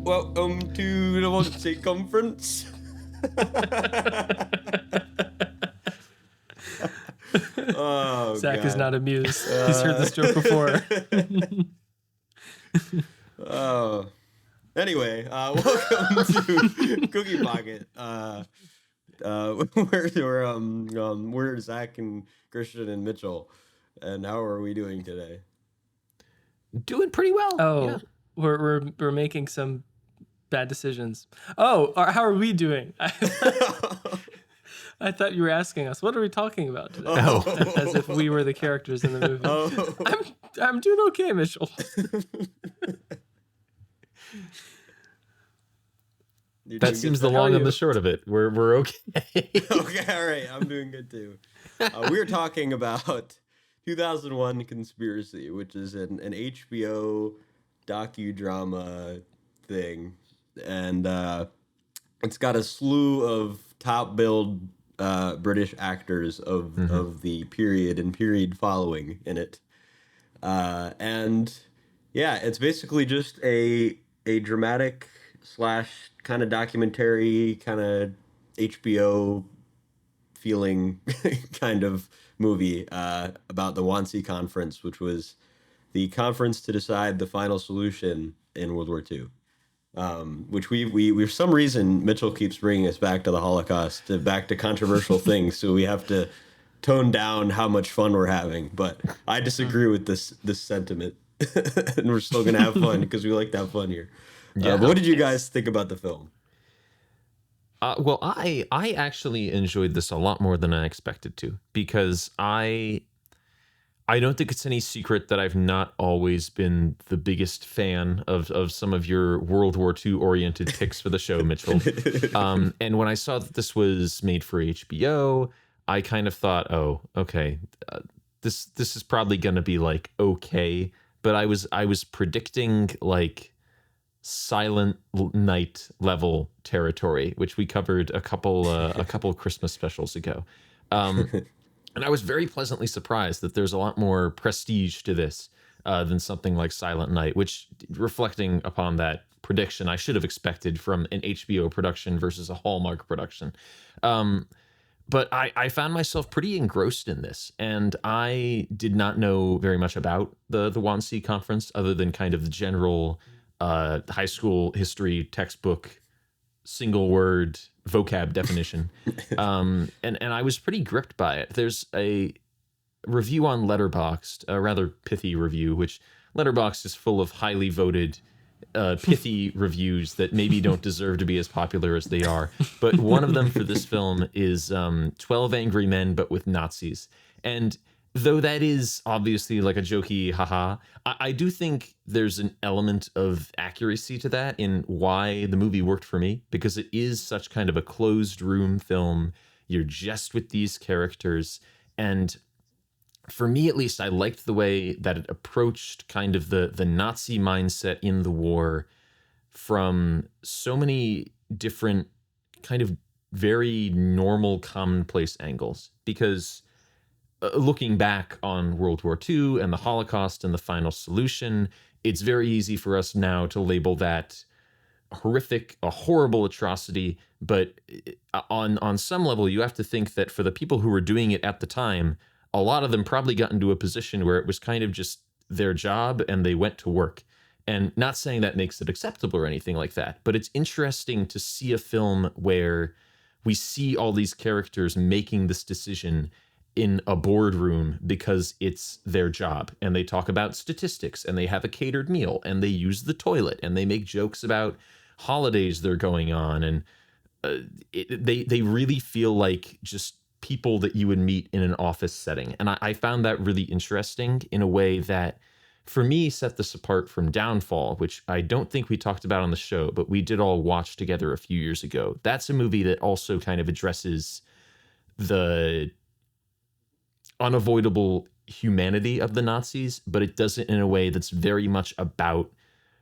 Welcome to the Wannsee conference. Oh, Zach God. is not amused. He's heard this joke before. Anyway, welcome to Cookie Pocket. We're Zach and Christian and Mitchell. And how are we doing today? Doing pretty well. Oh, yeah. we're making some bad decisions. Oh, how are we doing? I thought you were asking us. What are we talking about today? Oh. As if we were the characters in the movie. Oh. I'm doing okay, Mitchell. That seems the long and the short of it. We're okay. Okay, all right. I'm doing good too. We're talking about 2001 Conspiracy, which is an HBO docudrama thing, and it's got a slew of top-billed British actors of the period and period following in it, and yeah, it's basically just a dramatic / kind of documentary, kind of HBO feeling kind of movie about the Wannsee Conference, which was the conference to decide the final solution in World War II. Which we for some reason Mitchell keeps bringing us back to the Holocaust, back to controversial things, so we have to tone down how much fun we're having. But I disagree with this sentiment, and we're still gonna have fun because we like to have fun here. Yeah. But what did you guys think about the film? Well, I actually enjoyed this a lot more than I expected to, because I don't think it's any secret that I've not always been the biggest fan of some of your World War II oriented picks for the show, Mitchell. And when I saw that this was made for HBO, I kind of thought, oh, okay, this is probably going to be like okay, but I was predicting like Silent Night level territory, which we covered a couple Christmas specials ago. And I was very pleasantly surprised that there's a lot more prestige to this than something like Silent Night, which, reflecting upon that prediction, I should have expected from an HBO production versus a Hallmark production. But I found myself pretty engrossed in this, and I did not know very much about the Wannsee Conference other than kind of the general high school history textbook single word vocab definition. And I was pretty gripped by it. There's a review on Letterboxd, a rather pithy review, which Letterboxd is full of highly voted pithy reviews that maybe don't deserve to be as popular as they are. But one of them for this film is 12 Angry Men, but with Nazis. And though that is obviously like a jokey haha, I do think there's an element of accuracy to that in why the movie worked for me, because it is such kind of a closed room film. You're just with these characters. And for me, at least, I liked the way that it approached kind of the Nazi mindset in the war from so many different kind of very normal, commonplace angles. Because looking back on World War II and the Holocaust and the final solution, it's very easy for us now to label that horrific, a horrible atrocity. But on some level, you have to think that for the people who were doing it at the time, a lot of them probably got into a position where it was kind of just their job and they went to work. And not saying that makes it acceptable or anything like that, but it's interesting to see a film where we see all these characters making this decision in a boardroom because it's their job, and they talk about statistics, and they have a catered meal, and they use the toilet, and they make jokes about holidays they're going on, and they really feel like just people that you would meet in an office setting. And I found that really interesting in a way that, for me, set this apart from Downfall, which I don't think we talked about on the show, but we did all watch together a few years ago. That's a movie that also kind of addresses the unavoidable humanity of the Nazis, but it does it in a way that's very much about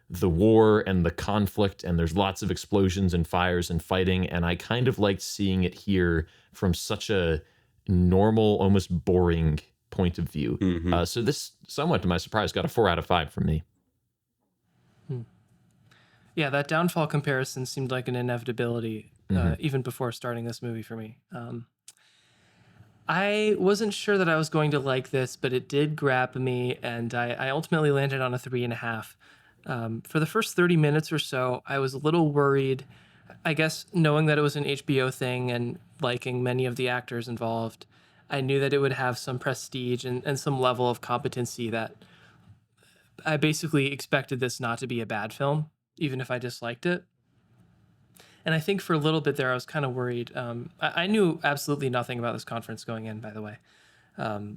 the war and the conflict, and there's lots of explosions and fires and fighting, and I kind of liked seeing it here from such a normal, almost boring point of view. Mm-hmm. So this, somewhat to my surprise, got a 4 out of 5 from me. Yeah, that downfall comparison seemed like an inevitability even before starting this movie for me. I wasn't sure that I was going to like this, but it did grab me, and I ultimately landed on a 3.5. For the first 30 minutes or so, I was a little worried. I guess knowing that it was an HBO thing and liking many of the actors involved, I knew that it would have some prestige and some level of competency that I basically expected this not to be a bad film, even if I disliked it. And I think for a little bit there, I was kind of worried. I knew absolutely nothing about this conference going in, by the way.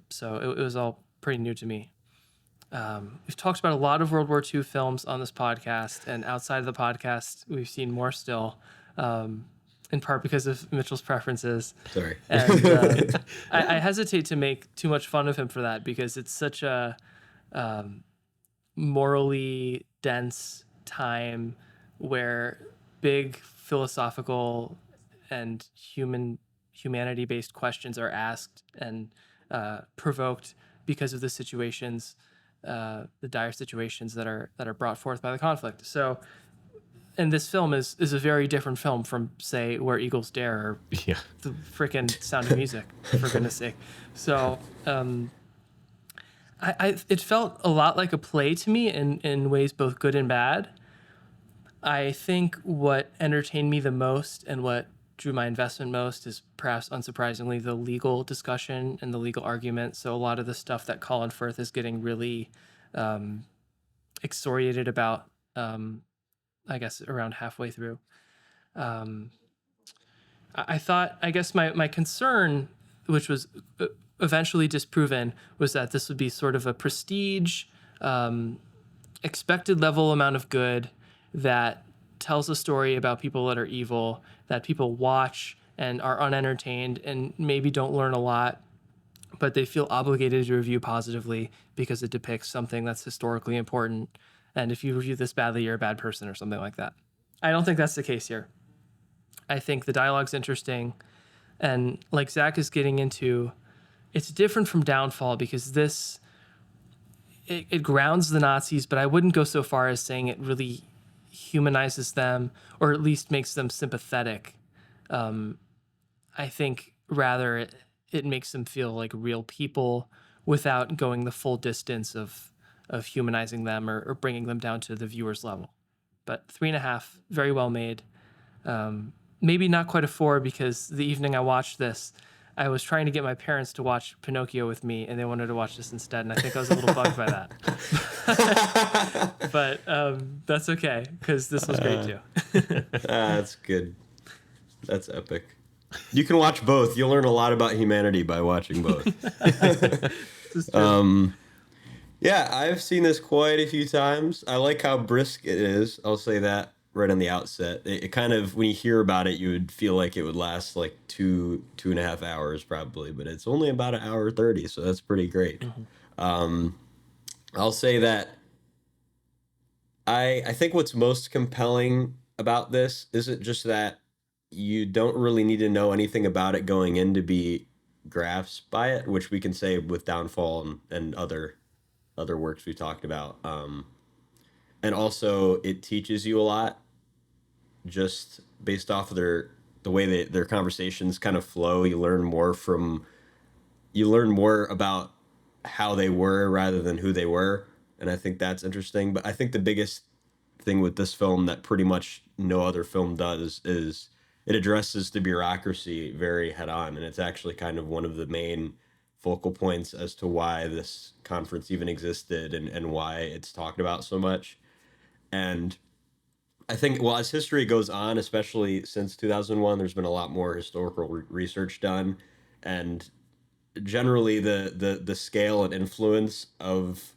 So it was all pretty new to me. We've talked about a lot of World War II films on this podcast, and outside of the podcast, we've seen more still, in part because of Mitchell's preferences. Sorry. And I hesitate to make too much fun of him for that because it's such a morally dense time where big philosophical and humanity-based questions are asked and provoked because of the situations, the dire situations that are brought forth by the conflict. So, and this film is a very different film from, say, Where Eagles Dare or the freaking Sound of Music, for goodness sake. So, it felt a lot like a play to me in ways both good and bad. I think what entertained me the most and what drew my investment most is perhaps unsurprisingly the legal discussion and the legal argument. So a lot of the stuff that Colin Firth is getting really excoriated about, I guess around halfway through. I thought, I guess my concern, which was eventually disproven, was that this would be sort of a prestige, expected level amount of good that tells a story about people that are evil, that people watch and are unentertained and maybe don't learn a lot, but they feel obligated to review positively because it depicts something that's historically important. And if you review this badly, you're a bad person or something like that. I don't think that's the case here. I think the dialogue's interesting. And like Zach is getting into, it's different from Downfall because this, it grounds the Nazis, but I wouldn't go so far as saying it really humanizes them or at least makes them sympathetic. I think rather it makes them feel like real people without going the full distance of humanizing them or bringing them down to the viewer's level. But 3.5, very well made. Maybe not quite a 4 because the evening I watched this, I was trying to get my parents to watch Pinocchio with me, and they wanted to watch this instead, and I think I was a little bugged by that. But that's okay, because this was great too. That's good. That's epic. You can watch both. You'll learn a lot about humanity by watching both. Yeah, I've seen this quite a few times. I like how brisk it is. I'll say that right on the outset. It kind of, when you hear about it, you would feel like it would last like 2.5 hours probably, but it's only about 1:30, so that's pretty great. I'll say that I think what's most compelling about this isn't just that you don't really need to know anything about it going in to be grasped by it, which we can say with Downfall and other works we talked about. And also it teaches you a lot just based off of the way their conversations kind of flow. You learn more about how they were rather than who they were. And I think that's interesting. But I think the biggest thing with this film that pretty much no other film does is it addresses the bureaucracy very head on. And it's actually kind of one of the main focal points as to why this conference even existed and why it's talked about so much. And I think, well, as history goes on, especially since 2001, there's been a lot more historical research done. And generally the scale and influence of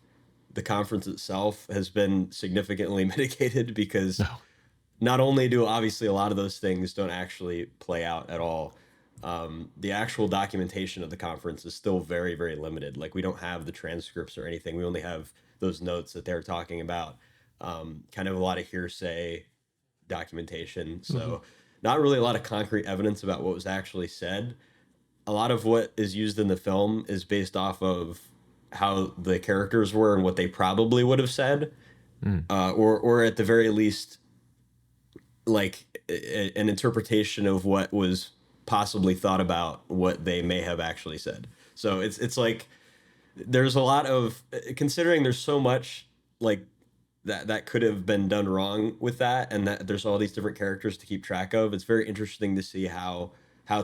the conference itself has been significantly mitigated because not only do obviously a lot of those things don't actually play out at all, the actual documentation of the conference is still very, very limited. Like, we don't have the transcripts or anything. We only have those notes that they're talking about, kind of a lot of hearsay documentation. So not really a lot of concrete evidence about what was actually said. A lot of what is used in the film is based off of how the characters were and what they probably would have said, or at the very least, like an interpretation of what was possibly thought about what they may have actually said. So it's like there's a lot of, considering there's so much like that could have been done wrong with that, and that there's all these different characters to keep track of. It's very interesting to see how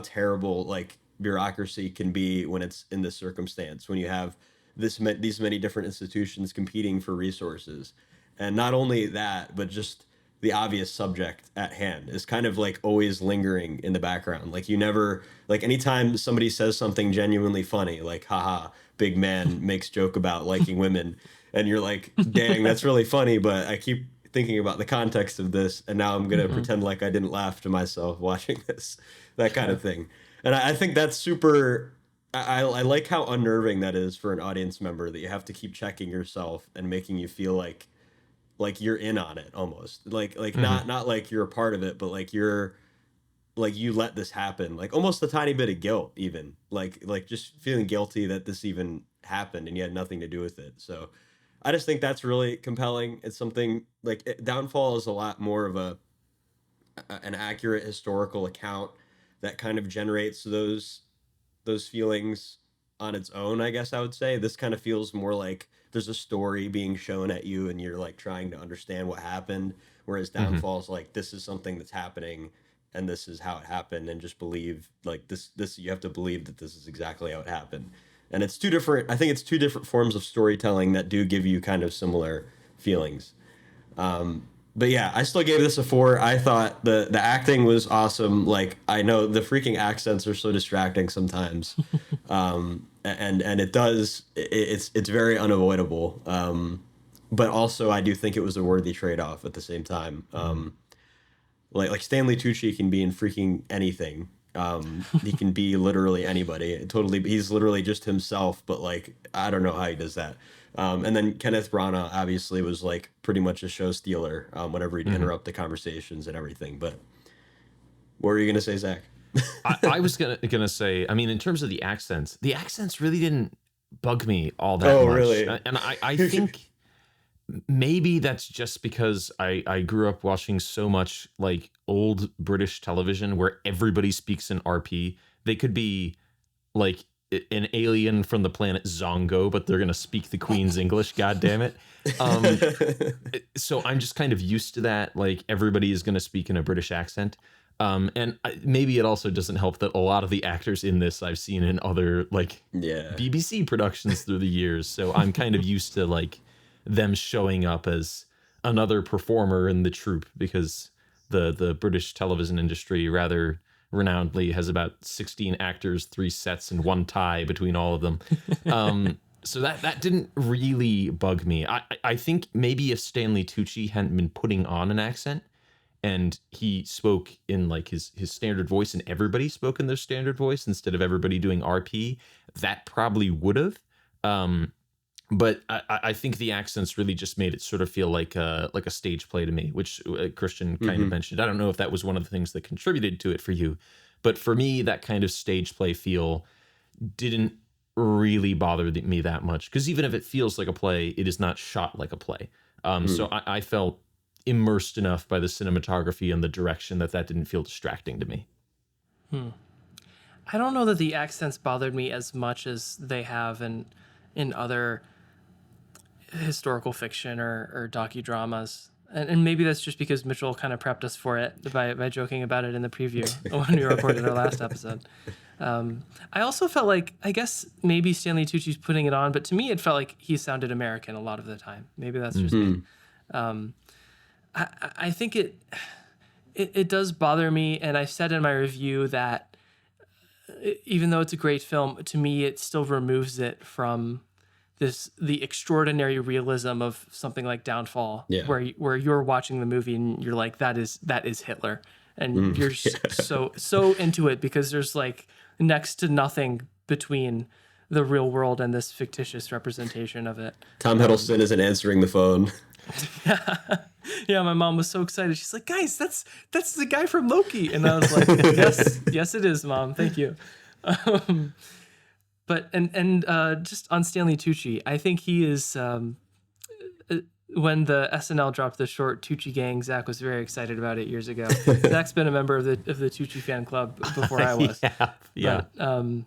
terrible like bureaucracy can be when it's in this circumstance, when you have these many different institutions competing for resources. And not only that, but just the obvious subject at hand is kind of like always lingering in the background. Like you never, like anytime somebody says something genuinely funny, like haha, big man makes joke about liking women, and you're like, dang, that's really funny, but I keep thinking about the context of this, and now I'm gonna pretend like I didn't laugh to myself watching this, that kind of thing. And I think that's super. I like how unnerving that is for an audience member, that you have to keep checking yourself and making you feel like you're in on it almost, like not like you're a part of it, but like you're like you let this happen, like almost a tiny bit of guilt, even like just feeling guilty that this even happened and you had nothing to do with it. So I just think that's really compelling. It's something like Downfall is a lot more of an accurate historical account that kind of generates those feelings on its own, I guess I would say. This kind of feels more like there's a story being shown at you and you're like trying to understand what happened, whereas Downfall is like, this is something that's happening and this is how it happened, and just believe like this you have to believe that this is exactly how it happened. And it's two different, I think it's two different forms of storytelling that do give you kind of similar feelings. But yeah, I still gave this a 4. I thought the acting was awesome. Like, I know the freaking accents are so distracting sometimes. And it's very unavoidable. But also I do think it was a worthy trade-off at the same time. Like Stanley Tucci can be in freaking anything. He can be literally anybody. He's literally just himself, but like, I don't know how he does that. And then Kenneth Branagh obviously was like pretty much a show stealer whenever he'd interrupt the conversations and everything. But what were you gonna say, Zach? I was gonna say, I mean, in terms of the accents really didn't bug me all that much. Really? And I think maybe that's just because I grew up watching so much like old British television where everybody speaks in RP. They could be like an alien from the planet Zongo, but they're gonna speak the Queen's English. God damn it! So I'm just kind of used to that. Like everybody is gonna speak in a British accent. And maybe it also doesn't help that a lot of the actors in this I've seen in other like BBC productions through the years. So I'm kind of used to like them showing up as another performer in the troupe, because the British television industry rather renownedly has about 16 actors, 3 sets, and 1 tie between all of them. So that didn't really bug me. I think maybe if Stanley Tucci hadn't been putting on an accent and he spoke in like his standard voice and everybody spoke in their standard voice instead of everybody doing RP, that probably would have. But I think the accents really just made it sort of feel like a stage play to me, which Christian kind of mentioned. I don't know if that was one of the things that contributed to it for you, but for me, that kind of stage play feel didn't really bother me that much, because even if it feels like a play, it is not shot like a play. So I felt immersed enough by the cinematography and the direction that didn't feel distracting to me. I don't know that the accents bothered me as much as they have in other historical fiction or docudramas. And maybe that's just because Mitchell kind of prepped us for it by joking about it in the preview when we recorded our last episode. I also felt like, I guess maybe Stanley Tucci's putting it on, but to me it felt like he sounded American a lot of the time. Maybe that's just me. I think it does bother me, and I said in my review that even though it's a great film, to me it still removes it from the extraordinary realism of something like Downfall, where you're watching the movie and you're like, that is Hitler, and you're so into it because there's like next to nothing between the real world and this fictitious representation of it. Tom Hiddleston isn't answering the phone. Yeah, my mom was so excited. She's like, guys, that's the guy from Loki. And I was like, yes, it is, Mom. Thank you. But just on Stanley Tucci, I think he is when the SNL dropped the short Tucci Gang, Zach was very excited about it years ago. Zach's been a member of the Tucci fan club before I was. Yeah. But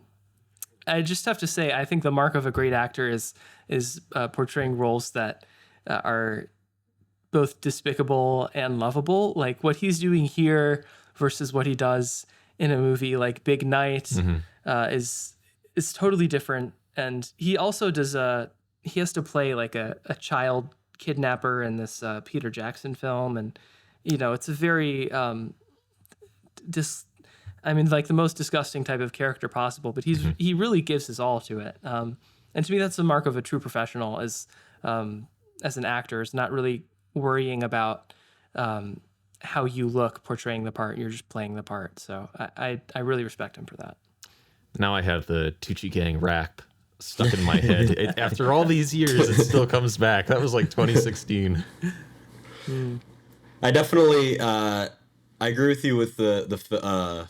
I just have to say, I think the mark of a great actor is portraying roles that are both despicable and lovable. Like what he's doing here versus what he does in a movie like Big Night is totally different. And he also does he has to play like a child kidnapper in this Peter Jackson film, and it's a very like the most disgusting type of character possible, but he really gives his all to it. And to me, that's the mark of a true professional as an actor, is not really worrying about how you look portraying the part. You're just playing the part. So I really respect him for that. Now I have the Tucci Gang rap stuck in my head. After all these years, it still comes back. That was like 2016. I definitely I agree with you with I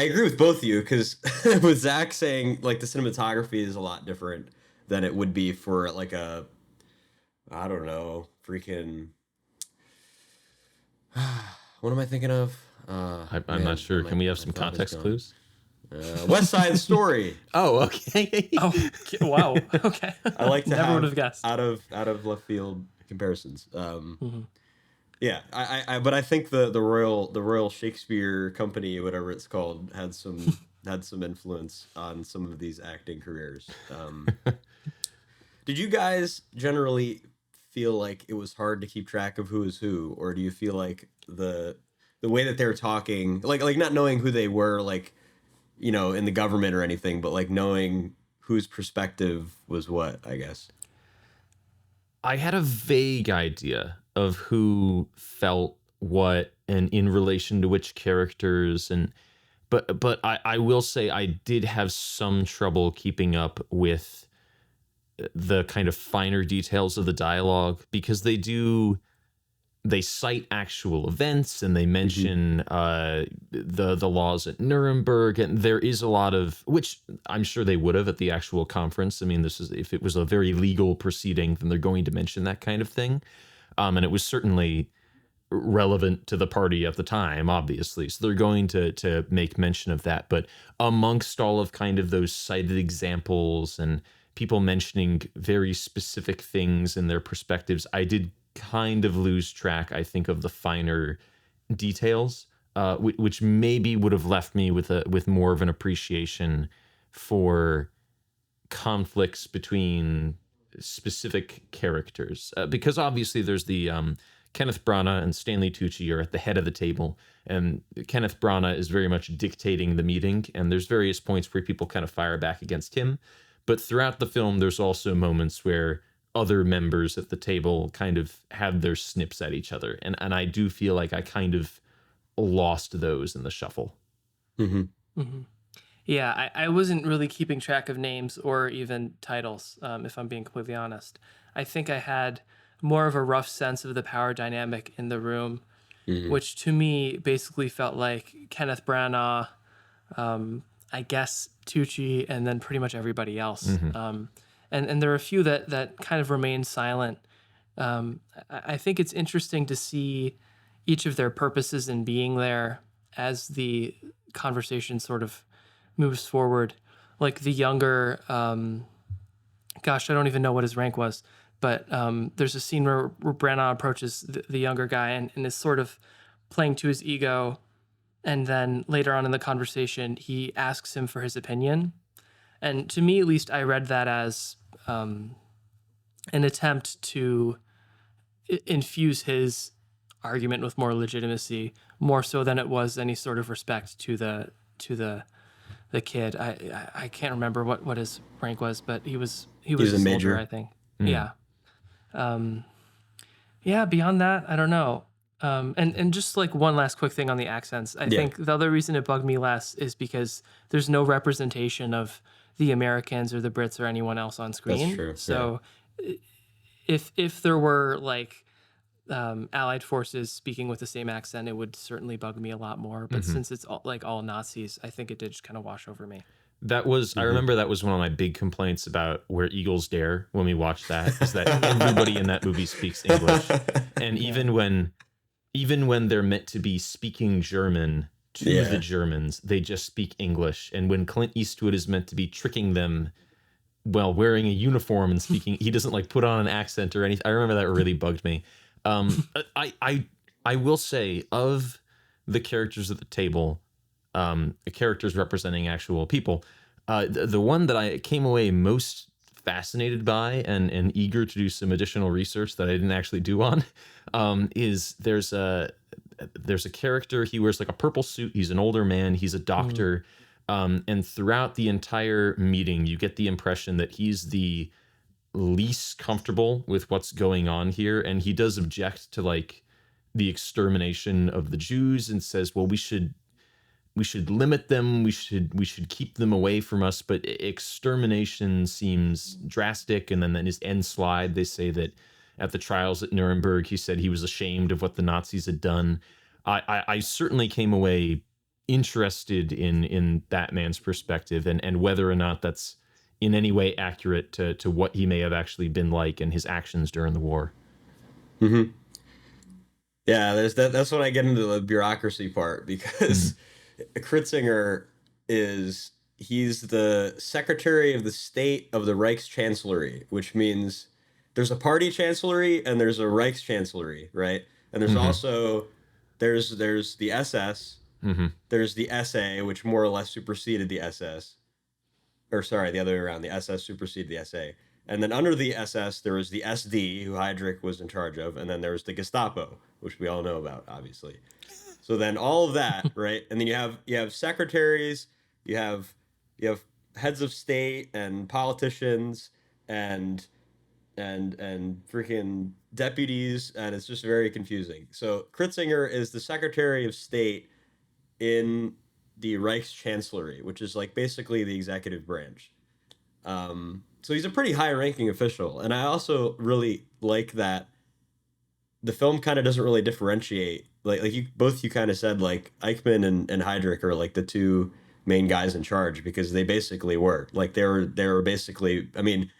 agree with both of you, because with Zach saying like the cinematography is a lot different than it would be for like a, I don't know, freaking what am I thinking of? I'm not sure. Can we have some context clues? West Side Story. Oh, okay. Oh, wow. Okay. I like to never would have guessed out of left field comparisons. Yeah, but I think the Royal Shakespeare Company, whatever it's called, had some influence on some of these acting careers. Did you guys generally feel like it was hard to keep track of who is who, or do you feel like the way that they're talking, like not knowing who they were, like, in the government or anything, but like knowing whose perspective was what, I guess? I had a vague idea of who felt what and in relation to which characters, but I will say I did have some trouble keeping up with the kind of finer details of the dialogue, because they cite actual events and they mention the laws at Nuremberg, and there is a lot of, which I'm sure they would have at the actual conference. I mean, if it was a very legal proceeding, then they're going to mention that kind of thing. And it was certainly relevant to the party at the time, obviously. So they're going to make mention of that. But amongst all of kind of those cited examples and people mentioning very specific things in their perspectives, I did kind of lose track, I think, of the finer details, which maybe would have left me with more of an appreciation for conflicts between specific characters, because obviously there's the Kenneth Branagh and Stanley Tucci are at the head of the table, and Kenneth Branagh is very much dictating the meeting, and there's various points where people kind of fire back against him. But throughout the film, there's also moments where other members at the table kind of had their snips at each other. And I do feel like I kind of lost those in the shuffle. Yeah, I wasn't really keeping track of names or even titles, if I'm being completely honest. I think I had more of a rough sense of the power dynamic in the room, which to me basically felt like Kenneth Branagh, I guess Tucci, and then pretty much everybody else. And there are a few that kind of remain silent. I think it's interesting to see each of their purposes in being there as the conversation sort of moves forward. Like the younger, gosh, I don't even know what his rank was, but there's a scene where Branagh approaches the younger guy and is sort of playing to his ego. And then later on in the conversation, he asks him for his opinion. And to me, at least, I read that as an attempt to infuse his argument with more legitimacy, more so than it was any sort of respect to the kid. I can't remember what his rank was, but he was a soldier, major, I think. Yeah. Yeah. Beyond that, I don't know. And just like one last quick thing on the accents, I think the other reason it bugged me less is because there's no representation of the Americans or the Brits or anyone else on screen. That's true. So if there were like Allied forces speaking with the same accent, it would certainly bug me a lot more. But since it's all Nazis, I think it did just kind of wash over me. That was, I remember that was one of my big complaints about Where Eagles Dare when we watched that, is that everybody in that movie speaks English. And even when they're meant to be speaking German to the Germans, they just speak English. And when Clint Eastwood is meant to be tricking them while wearing a uniform and speaking, he doesn't like put on an accent or anything. I remember that really bugged me. I will say, of the characters at the table, characters representing actual people, the one that I came away most fascinated by and eager to do some additional research that I didn't actually do on, is there's a character. He wears like a purple suit. He's an older man. He's a doctor. And throughout the entire meeting, you get the impression that he's the least comfortable with what's going on here. And he does object to like the extermination of the Jews and says, well, we should limit them. We should keep them away from us. But extermination seems drastic. And then in his end slide, they say that at the trials at Nuremberg, he said he was ashamed of what the Nazis had done. I certainly came away interested in that man's perspective and whether or not that's in any way accurate to what he may have actually been like and his actions during the war. Mm-hmm. Yeah, there's that. That's when I get into the bureaucracy part, because Kritzinger he's the Secretary of the State of the Reichschancellery, which means there's a party chancellery and there's a Reichschancellery, right? And there's also there's the SS, there's the SA, which more or less superseded the SS, or sorry, the other way around. The SS superseded the SA. And then under the SS, there was the SD, who Heydrich was in charge of, and then there was the Gestapo, which we all know about, obviously. So then all of that, right? And then you have secretaries, you have heads of state and politicians and freaking deputies, and it's just very confusing. So Kritzinger is the Secretary of State in the Reichschancellery, which is like basically the executive branch. So he's a pretty high-ranking official, and I also really like that the film kind of doesn't really differentiate. Like you kind of said, like Eichmann and Heydrich are like the two main guys in charge, because they basically were like they were basically, I mean,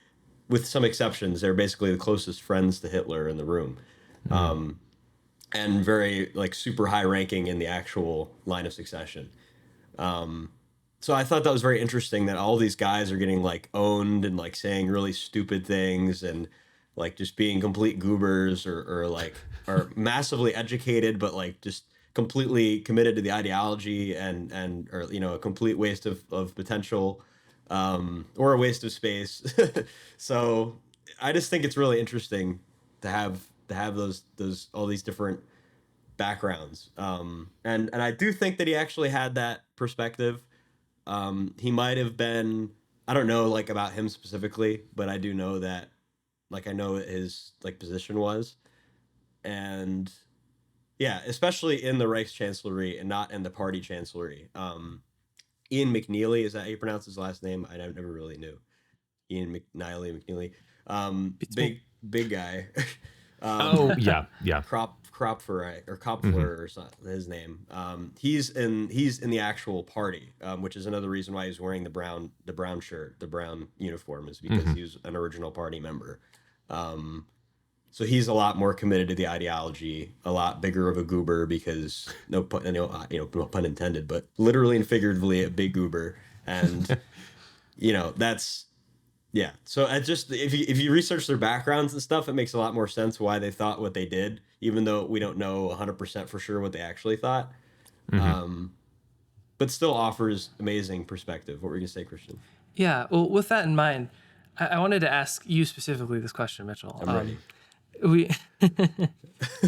with some exceptions, they're basically the closest friends to Hitler in the room, and very like super high-ranking in the actual line of succession. So I thought that was very interesting that all these guys are getting like owned and like saying really stupid things and like just being complete goobers or like are massively educated, but like just completely committed to the ideology and or, you know, a complete waste of potential, or a waste of space. So I just think it's really interesting to have those all these different backgrounds. And I do think that he actually had that perspective. He might have been, I don't know like about him specifically, but I do know that like I know what his like position was. And yeah, especially in the Reichschancellery and not in the party chancellery. Ian McNeely, is that how you pronounce his last name? I never really knew. Ian McNeely. Big guy. Yeah. Kropfer or Kopfler or something, his name. He's in the actual party, which is another reason why he's wearing the brown shirt, the brown uniform, is because he was an original party member. So he's a lot more committed to the ideology, a lot bigger of a goober, because no pun intended, but literally and figuratively a big goober. And that's. Yeah, so I just if you research their backgrounds and stuff, it makes a lot more sense why they thought what they did, even though we don't know 100% for sure what they actually thought. But still offers amazing perspective. What were you gonna say, Christian? Yeah, well, with that in mind, I wanted to ask you specifically this question, Mitchell. I'm ready.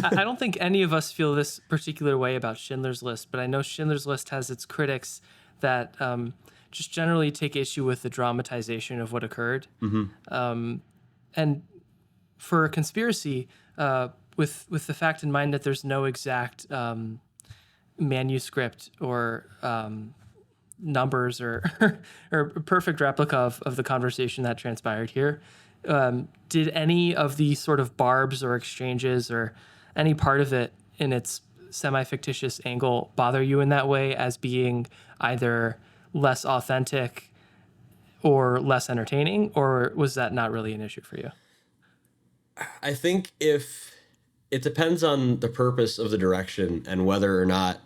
I don't think any of us feel this particular way about Schindler's List, but I know Schindler's List has its critics that just generally take issue with the dramatization of what occurred. And for a conspiracy, with the fact in mind that there's no exact manuscript or numbers or perfect replica of the conversation that transpired here, did any of the sort of barbs or exchanges or any part of it in its semi-fictitious angle bother you in that way, as being either less authentic, or less entertaining, or was that not really an issue for you? I think if it depends on the purpose of the direction and whether or not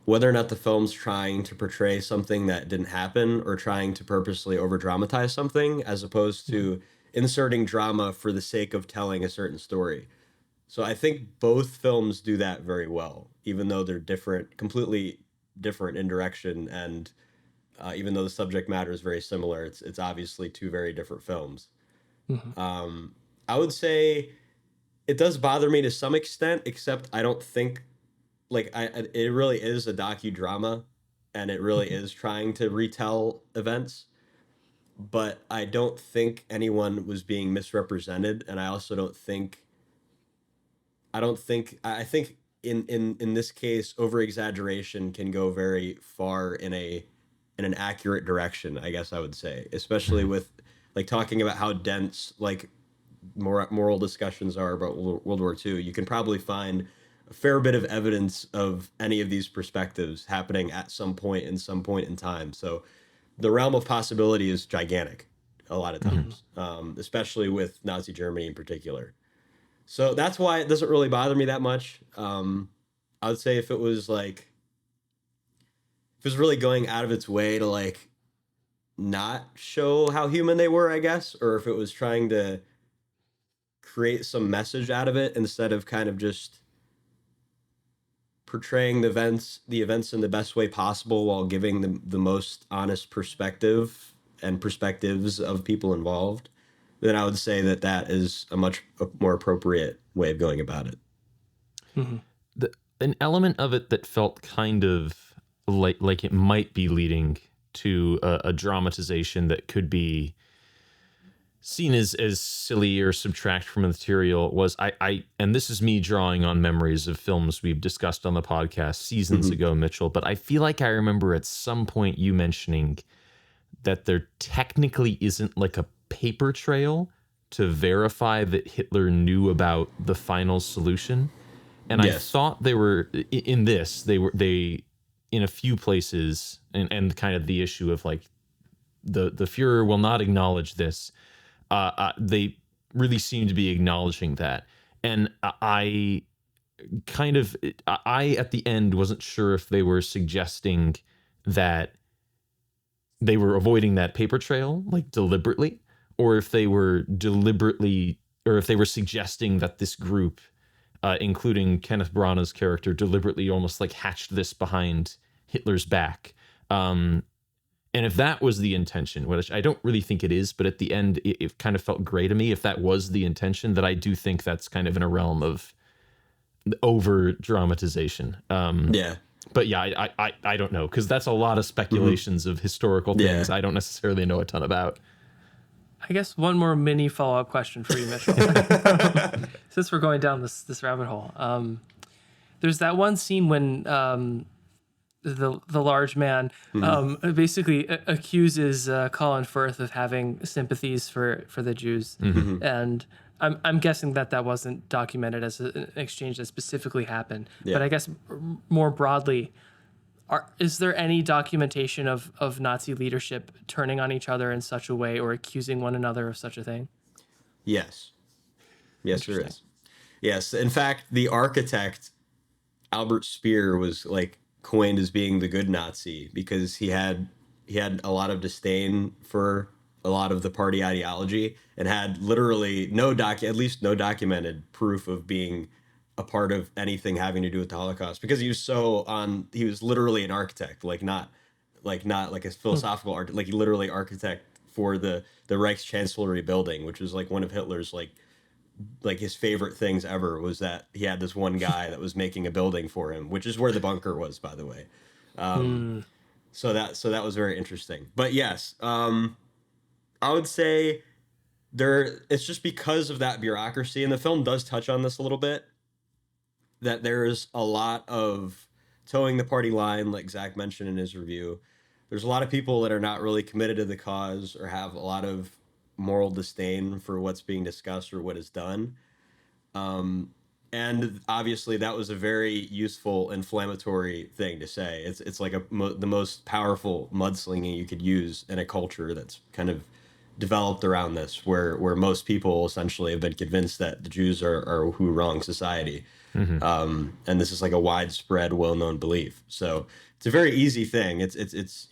the film's trying to portray something that didn't happen or trying to purposely over dramatize something as opposed to inserting drama for the sake of telling a certain story. So I think both films do that very well, even though they're different, completely different in direction, and even though the subject matter is very similar, it's obviously two very different films. I would say it does bother me to some extent, except I don't think it really is a docudrama, and it really is trying to retell events. But I don't think anyone was being misrepresented, and I also don't think I think in this case over exaggeration can go very far in an accurate direction, I guess I would say, especially with like talking about how dense like moral discussions are about World War II. You can probably find a fair bit of evidence of any of these perspectives happening at some point in time. So the realm of possibility is gigantic a lot of times, especially with Nazi Germany in particular. So that's why it doesn't really bother me that much. I would say if it was really going out of its way to like not show how human they were, I guess, or if it was trying to create some message out of it instead of kind of just portraying the events in the best way possible while giving the most honest perspective and perspectives of people involved, then I would say that is a much more appropriate way of going about it. An element of it that felt kind of like it might be leading to a dramatization that could be seen as silly or subtract from the material was I and this is me drawing on memories of films we've discussed on the podcast seasons ago, Mitchell, but I feel like I remember at some point you mentioning that there technically isn't like a paper trail to verify that Hitler knew about the final solution. And yes. I thought they were in this, they in a few places, and kind of the issue of like the Fuhrer will not acknowledge this. They really seem to be acknowledging that. And I at the end wasn't sure if they were suggesting that they were avoiding that paper trail, like deliberately, or if they were suggesting that this group, including Kenneth Branagh's character, deliberately almost like hatched this behind Hitler's back. And if that was the intention, which I don't really think it is, but at the end, it kind of felt gray to me. If that was the intention, that I do think that's kind of in a realm of over dramatization. Yeah. But yeah, I don't know, because that's a lot of speculations of historical things I don't necessarily know a ton about. I guess one more mini follow-up question for you, Mitchell. Since we're going down this rabbit hole, there's that one scene when the large man basically accuses Colin Firth of having sympathies for the Jews, and I'm guessing that wasn't documented as an exchange that specifically happened. Yeah. But I guess more broadly, is there any documentation of Nazi leadership turning on each other in such a way or accusing one another of such a thing? Yes. Yes, there is. Yes. In fact, the architect, Albert Speer, was like coined as being the good Nazi because he had a lot of disdain for a lot of the party ideology and had literally no documented proof of being a part of anything having to do with the Holocaust, because he was literally an architect, not like a philosophical art, like literally architect for the Reichschancellery building, which was like one of Hitler's like his favorite things ever, was that he had this one guy that was making a building for him, which is where the bunker was, by the way. So that was very interesting. But yes, I would say it's just because of that bureaucracy, and the film does touch on this a little bit, that there's a lot of towing the party line, like Zach mentioned in his review. There's a lot of people that are not really committed to the cause or have a lot of moral disdain for what's being discussed or what is done. And obviously that was a very useful inflammatory thing to say. It's like the most powerful mudslinging you could use in a culture that's kind of developed around this, where most people essentially have been convinced that the Jews are who wrong society. Mm-hmm. And this is like a widespread, well-known belief. So it's a very easy thing. It's it's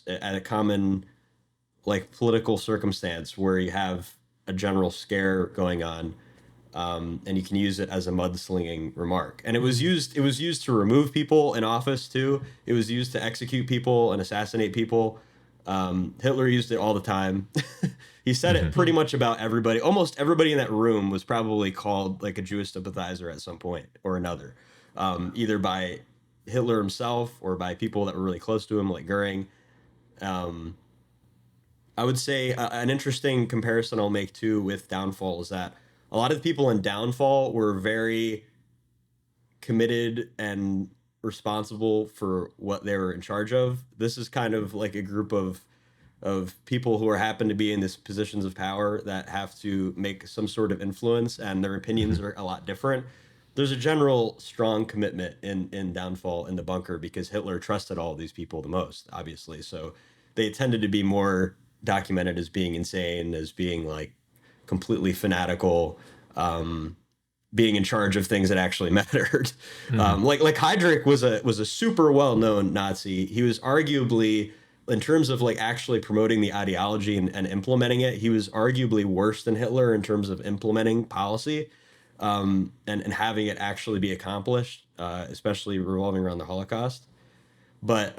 at a common like political circumstance where you have a general scare going on, and you can use it as a mudslinging remark. And it was used to remove people in office too. It was used to execute people and assassinate people. Hitler used it all the time. He said it pretty much about everybody. Almost everybody in that room was probably called like a Jewish sympathizer at some point or another, either by Hitler himself or by people that were really close to him, like Goering. I would say an interesting comparison I'll make too with Downfall is that a lot of the people in Downfall were very committed and responsible for what they were in charge of. This is kind of like a group of people who happen to be in these positions of power that have to make some sort of influence, and their opinions are a lot different. There's a general strong commitment in Downfall in the bunker because Hitler trusted all of these people the most, obviously. So they tended to be more documented as being insane, as being like completely fanatical, being in charge of things that actually mattered. Like Heydrich was a super well-known Nazi. He was arguably, in terms of like actually promoting the ideology and implementing it, he was arguably worse than Hitler in terms of implementing policy, and having it actually be accomplished, especially revolving around the Holocaust. But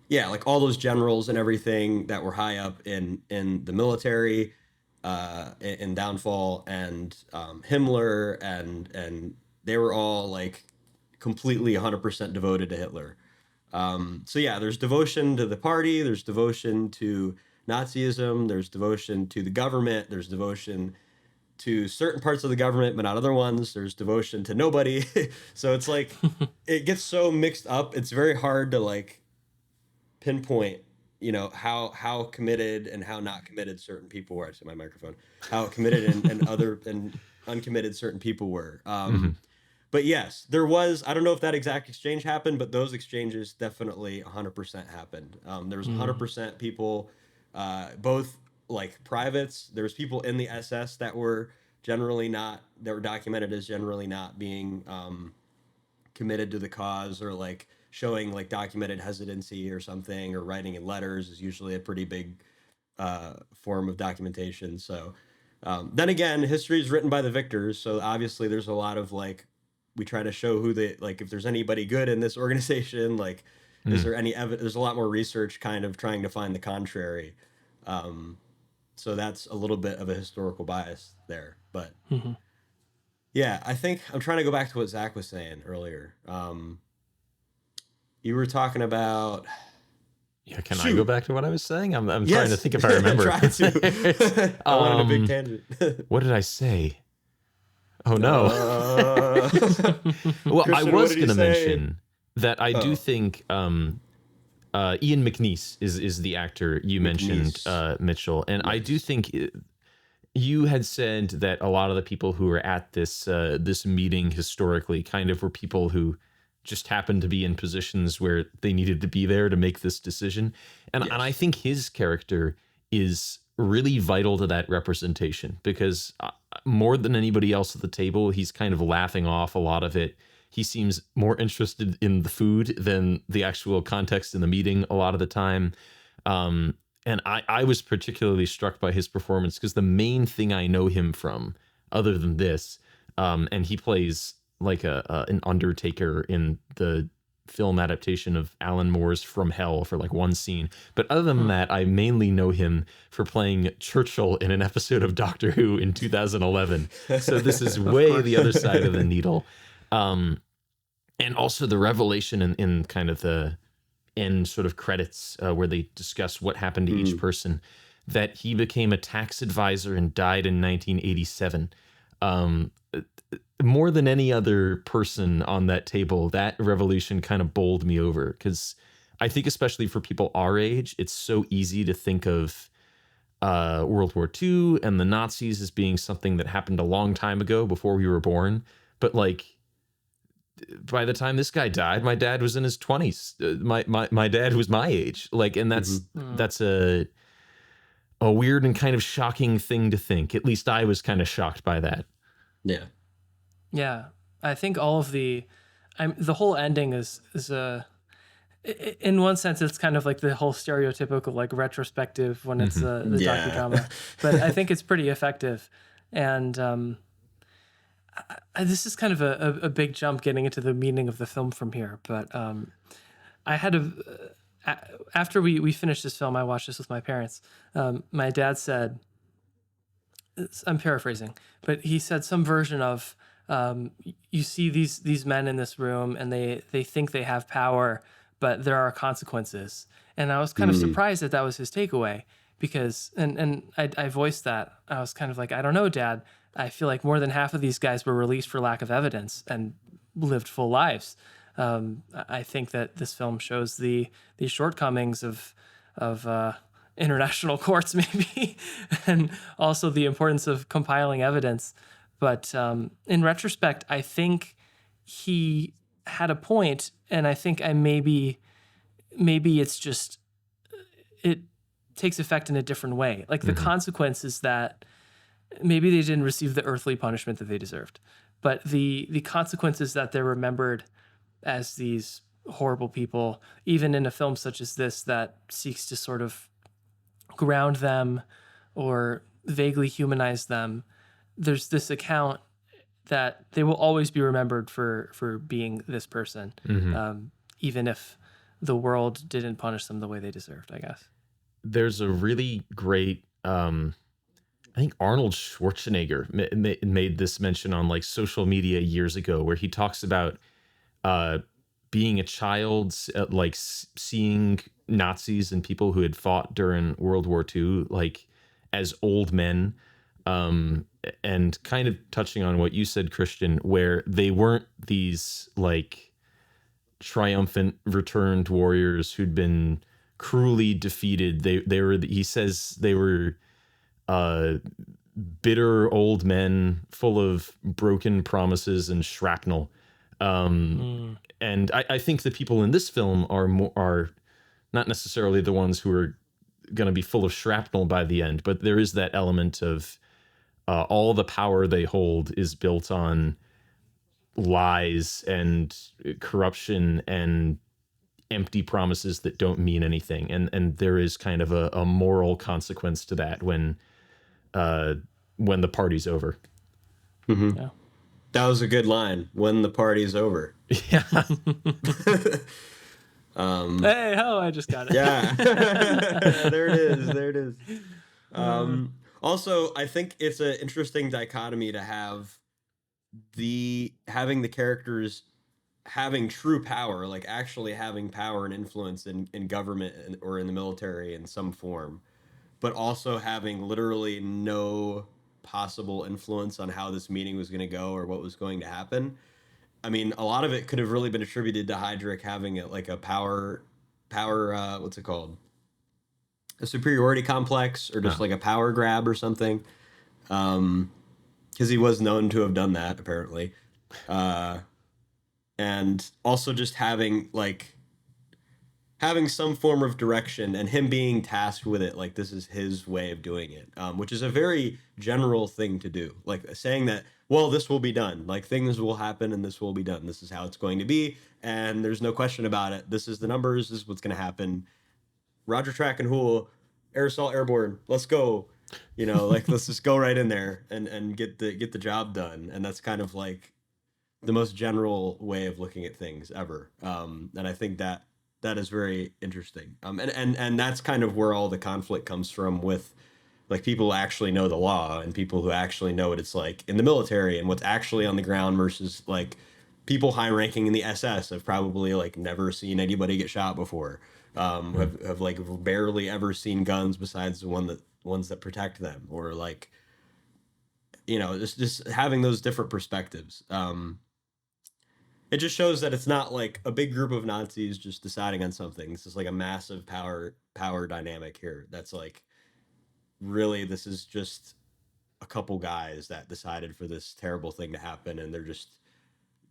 yeah, like all those generals and everything that were high up in the military, in Downfall, and Himmler, and they were all like completely 100% devoted to Hitler. So yeah, there's devotion to the party, there's devotion to Nazism, there's devotion to the government, there's devotion to certain parts of the government, but not other ones. There's devotion to nobody. So it's like, it gets so mixed up. It's very hard to like pinpoint, how committed and how not committed certain people were. I see my microphone. How committed and uncommitted certain people were. But yes, there was, I don't know if that exact exchange happened, but those exchanges definitely 100% happened. There was 100% people, both like privates. There was people in the SS that were documented as generally not being committed to the cause, or like showing like documented hesitancy or something, or writing in letters is usually a pretty big form of documentation. So then again, history is written by the victors. So obviously there's a lot of like, we try to show if there's anybody good in this organization, like, is there any evidence? There's a lot more research kind of trying to find the contrary. So that's a little bit of a historical bias there, but yeah, I think I'm trying to go back to what Zach was saying earlier. You were talking about. Yeah, can I go back to what I was saying? I'm trying to think if I remember. Try to. I went on a big tangent. What did I say? Oh no. Well, Christian, I was going to mention that I do think Ian McNeice is the actor you mentioned, Mitchell, and yes. I do think you had said that a lot of the people who were at this meeting historically kind of were people who just happened to be in positions where they needed to be there to make this decision, and I think his character is really vital to that representation, because more than anybody else at the table, he's kind of laughing off a lot of it. He seems more interested in the food than the actual context in the meeting a lot of the time. And I was particularly struck by his performance because the main thing I know him from, other than this, and he plays like an undertaker in the film adaptation of Alan Moore's From Hell for like one scene. But other than that, I mainly know him for playing Churchill in an episode of Doctor Who in 2011. So this is way the other side of the needle. And also the revelation in kind of the end sort of credits where they discuss what happened to each person, that he became a tax advisor and died in 1987. More than any other person on that table, that revolution kind of bowled me over, because I think especially for people our age, it's so easy to think of World War II and the Nazis as being something that happened a long time ago before we were born. But like, by the time this guy died, my dad was in his 20s. My dad was my age. Like, and that's a weird and kind of shocking thing to think. At least I was kind of shocked by that. Yeah. Yeah, I think all of the whole ending is in one sense it's kind of like the whole stereotypical like retrospective when it's the docudrama, but I think it's pretty effective. And this is kind of a big jump getting into the meaning of the film from here, but I had after we finished this film, I watched this with my parents. My dad said, I'm paraphrasing, but he said some version of, you see these men in this room and they think they have power, but there are consequences. And I was kind of surprised that was his takeaway, because, and I voiced that. I was kind of like, I don't know, Dad. I feel like more than half of these guys were released for lack of evidence and lived full lives. I think that this film shows the shortcomings of international courts, maybe, and also the importance of compiling evidence. But in retrospect, I think he had a point, and I think maybe it's just, it takes effect in a different way. Like the consequence is that maybe they didn't receive the earthly punishment that they deserved, but the consequence is that they're remembered as these horrible people, even in a film such as this that seeks to sort of ground them or vaguely humanize them. There's this account that they will always be remembered for being this person, even if the world didn't punish them the way they deserved, I guess. There's a really great, I think Arnold Schwarzenegger made this mention on like social media years ago, where he talks about being a child, like seeing Nazis and people who had fought during World War II, like as old men, and kind of touching on what you said, Christian, where they weren't these like triumphant returned warriors who'd been cruelly defeated. They were, he says they were bitter old men full of broken promises and shrapnel. And I think the people in this film are not necessarily the ones who are going to be full of shrapnel by the end, but there is that element of all the power they hold is built on lies and corruption and empty promises that don't mean anything. And there is kind of a moral consequence to that when the party's over. Mm-hmm. Yeah. That was a good line. When the party's over. Yeah. Hey ho! I just got it. Yeah. There it is. Also, I think it's an interesting dichotomy to have having the characters having true power, like actually having power and influence in government or in the military in some form, but also having literally no possible influence on how this meeting was going to go or what was going to happen. I mean, a lot of it could have really been attributed to Heydrich having a power, what's it called? A superiority complex, or just like a power grab or something. Because he was known to have done that, apparently. And also just having some form of direction and him being tasked with it, like this is his way of doing it, which is a very general thing to do. Like saying that, well, this will be done. Like things will happen and this will be done. This is how it's going to be. And there's no question about it. This is the numbers. This is what's going to happen. Roger, Track, and Hool, air assault, airborne. Let's go. Like let's just go right in there and get the job done. And that's kind of like the most general way of looking at things ever. And I think that is very interesting. And that's kind of where all the conflict comes from with like people who actually know the law and people who actually know what it's like in the military and what's actually on the ground versus like people high ranking in the SS have probably like never seen anybody get shot before. Have like barely ever seen guns besides the ones that protect them, or like, just having those different perspectives. It just shows that it's not like a big group of Nazis just deciding on something. This is like a massive power dynamic here. That's like, really, this is just a couple guys that decided for this terrible thing to happen, and they're just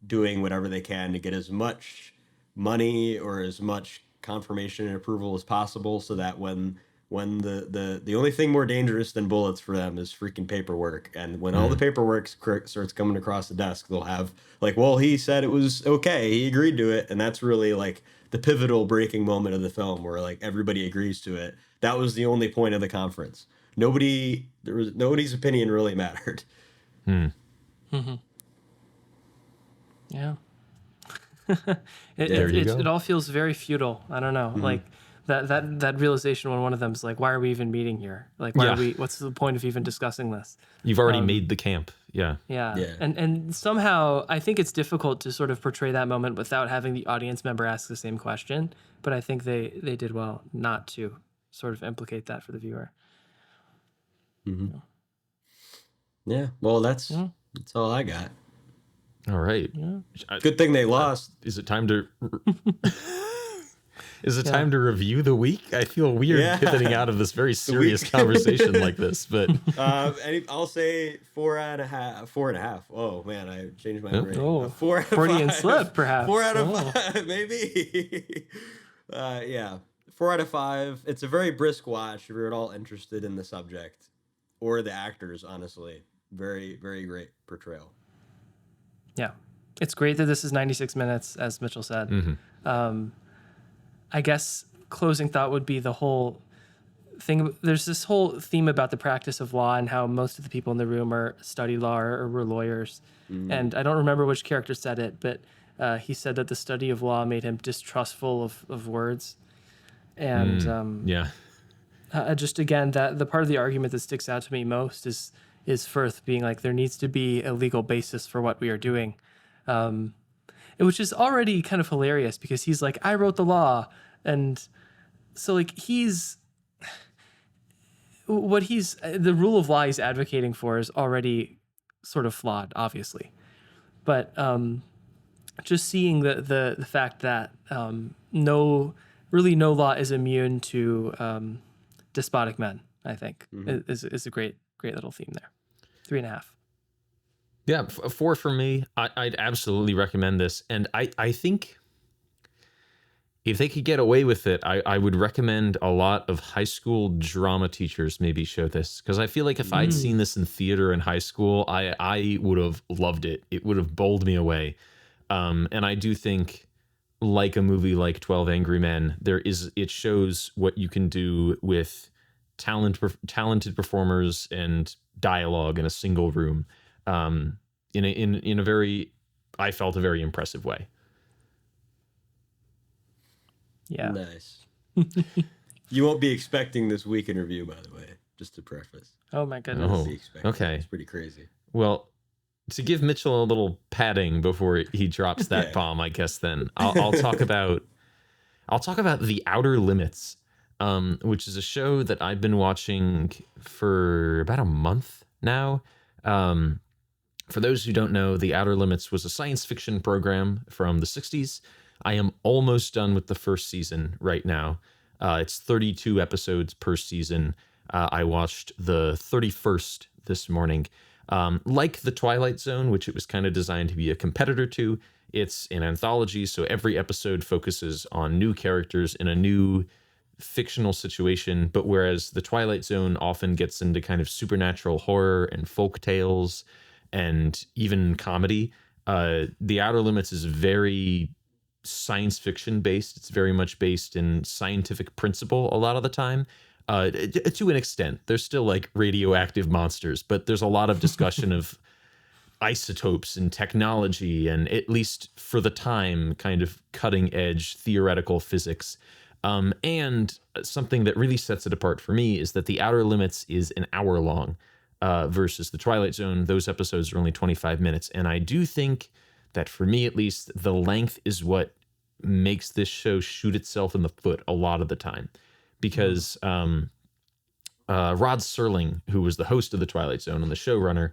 doing whatever they can to get as much money or as much confirmation and approval as possible, so that when the only thing more dangerous than bullets for them is freaking paperwork, and when all the paperwork starts coming across the desk, they'll have like, well, he said it was okay, he agreed to it, and that's really like the pivotal breaking moment of the film where like everybody agrees to it. That was the only point of the conference. Nobody's opinion really mattered. Mm-hmm. Yeah. There you go. It all feels very futile. I don't know. Like that realization when one of them's like, why are we even meeting here? Like, what's the point of even discussing this? You've already made the camp. Yeah. Yeah. And somehow I think it's difficult to sort of portray that moment without having the audience member ask the same question. But I think they did well not to sort of implicate that for the viewer. Mm-hmm. Yeah. Well, that's all I got. All right. Yeah. Good thing they lost. Is it time to time to review the week? I feel weird pivoting out of this very serious conversation like this, but I'll say 4.5. 4.5. Oh man, I changed my rating. Oh, 4 out of Freudian 5. slip, perhaps. 4 out of 5, maybe. 4 out of 5. It's a very brisk watch if you're at all interested in the subject or the actors. Honestly, very, very great portrayal. Yeah, it's great that this is 96 minutes, as Mitchell said. I guess closing thought would be the whole thing. There's this whole theme about the practice of law and how most of the people in the room study law or were lawyers. And I don't remember which character said it, but he said that the study of law made him distrustful of words. And just again, that the part of the argument that sticks out to me most is Firth being like, there needs to be a legal basis for what we are doing. Which is already kind of hilarious because he's like, I wrote the law. And so like the rule of law he's advocating for is already sort of flawed, obviously. But just seeing the fact that no law is immune to despotic men, I think is a great little theme there. 3.5. Yeah, 4 for me. I'd absolutely recommend this. And I think if they could get away with it, I would recommend a lot of high school drama teachers maybe show this. Because I feel like if I'd seen this in theater in high school, I would have loved it. It would have bowled me away. And I do think, like a movie like 12 Angry Men, it shows what you can do with talented performers and dialogue in a single room. In a very, I felt a very impressive way. Yeah. Nice. You won't be expecting this week in review, by the way, just to preface. Oh my goodness. Okay. It's pretty crazy. Well, to give Mitchell a little padding before he drops that bomb, I guess then I'll talk about The Outer Limits, which is a show that I've been watching for about a month now. For those who don't know, The Outer Limits was a science fiction program from the 60s. I am almost done with the first season right now. It's 32 episodes per season. I watched the 31st this morning. Like The Twilight Zone, which it was kind of designed to be a competitor to, it's an anthology, so every episode focuses on new characters in a new fictional situation. But whereas The Twilight Zone often gets into kind of supernatural horror and folk tales and even comedy, The Outer Limits is very science fiction based. It's very much based in scientific principle a lot of the time. To an extent, there's still like radioactive monsters, but there's a lot of discussion of isotopes and technology and, at least for the time, kind of cutting edge theoretical physics. And something that really sets it apart for me is that The Outer Limits is an hour long. Versus The Twilight Zone, those episodes are only 25 minutes. And I do think that, for me at least, the length is what makes this show shoot itself in the foot a lot of the time. Because Rod Serling, who was the host of The Twilight Zone and the showrunner,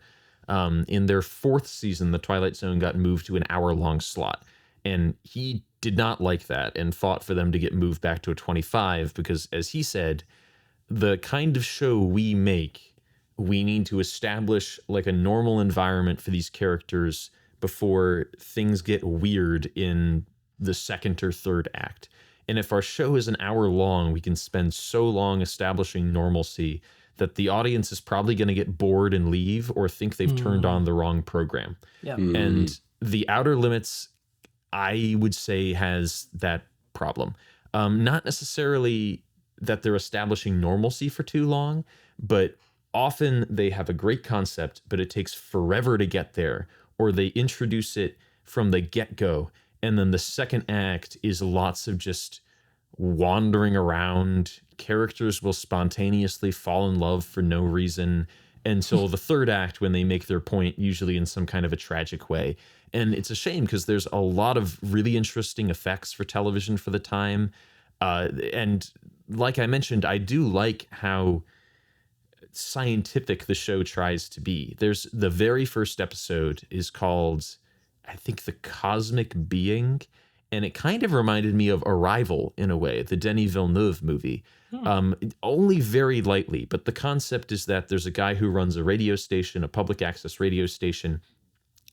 in their 4th season, The Twilight Zone got moved to an hour-long slot. And he did not like that and fought for them to get moved back to a 25 because, as he said, the kind of show we make, we need to establish like a normal environment for these characters before things get weird in the second or third act. And if our show is an hour long, we can spend so long establishing normalcy that the audience is probably going to get bored and leave or think they've turned on the wrong program. Yeah. And The Outer Limits, I would say, has that problem. Not necessarily that they're establishing normalcy for too long, but often they have a great concept, but it takes forever to get there, or they introduce it from the get-go. And then the second act is lots of just wandering around. Characters will spontaneously fall in love for no reason until the third act, when they make their point, usually in some kind of a tragic way. And it's a shame because there's a lot of really interesting effects for television for the time. And like I mentioned, I do like how scientific the show tries to be. There's the very first episode is called, I think, The Cosmic Being. And it kind of reminded me of Arrival in a way, the Denis Villeneuve movie. Only very lightly, but the concept is that there's a guy who runs a radio station, a public access radio station,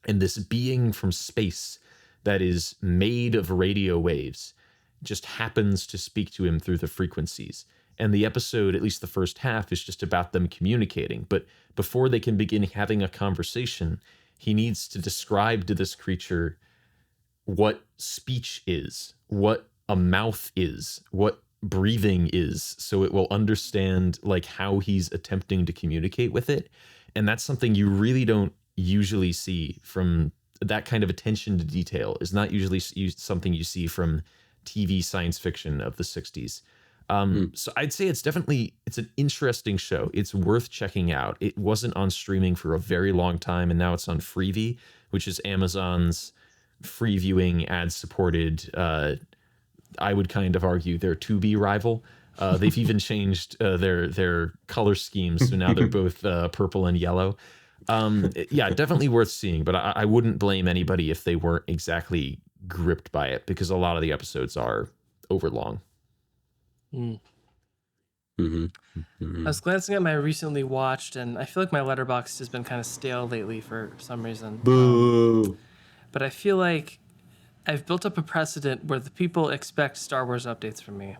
and this being from space that is made of radio waves just happens to speak to him through the frequencies. And the episode, at least the first half, is just about them communicating. But before they can begin having a conversation, he needs to describe to this creature what speech is, what a mouth is, what breathing is, so it will understand like how he's attempting to communicate with it. And that's something you really don't usually see from that kind of attention to detail. Is not usually something you see from TV science fiction of the 60s. So I'd say it's an interesting show. It's worth checking out. It wasn't on streaming for a very long time, and now it's on Freevee, which is Amazon's free viewing, ad-supported, I would kind of argue their Tubi rival. They've even changed their color schemes, so now they're both purple and yellow. Yeah, definitely worth seeing, but I wouldn't blame anybody if they weren't exactly gripped by it, because a lot of the episodes are overlong. I was glancing at my recently watched, and I feel like my letterbox has been kind of stale lately for some reason. Boo. But I feel like I've built up a precedent where the people expect Star Wars updates from me.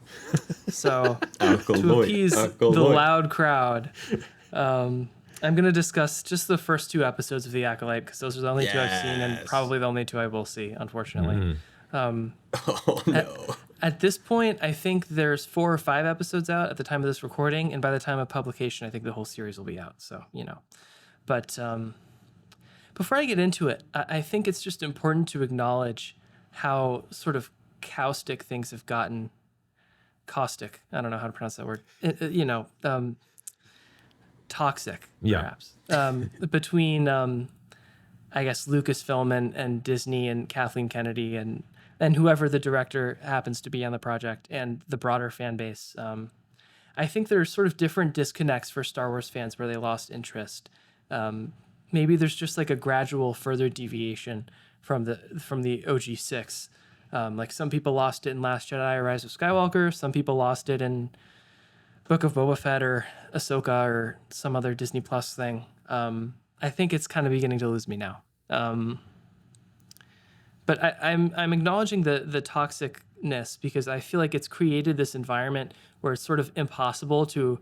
So to appease the loud crowd, I'm going to discuss just the first 2 episodes of The Acolyte, because those are the only 2 I've seen, and probably the only 2 I will see, unfortunately. Oh, no. At this point, I think there's 4 or 5 episodes out at the time of this recording, and by the time of publication, I think the whole series will be out. So, But before I get into it, I think it's just important to acknowledge how sort of caustic things have gotten. Caustic. I don't know how to pronounce that word. Toxic, perhaps. Between, I guess, Lucasfilm and Disney and Kathleen Kennedy and whoever the director happens to be on the project and the broader fan base. I think there's sort of different disconnects for Star Wars fans where they lost interest. Maybe there's just like a gradual further deviation from the OG6. Like some people lost it in Last Jedi or Rise of Skywalker. Some people lost it in Book of Boba Fett or Ahsoka or some other Disney Plus thing. I think it's kind of beginning to lose me now. But I'm acknowledging the toxicness because I feel like it's created this environment where it's sort of impossible to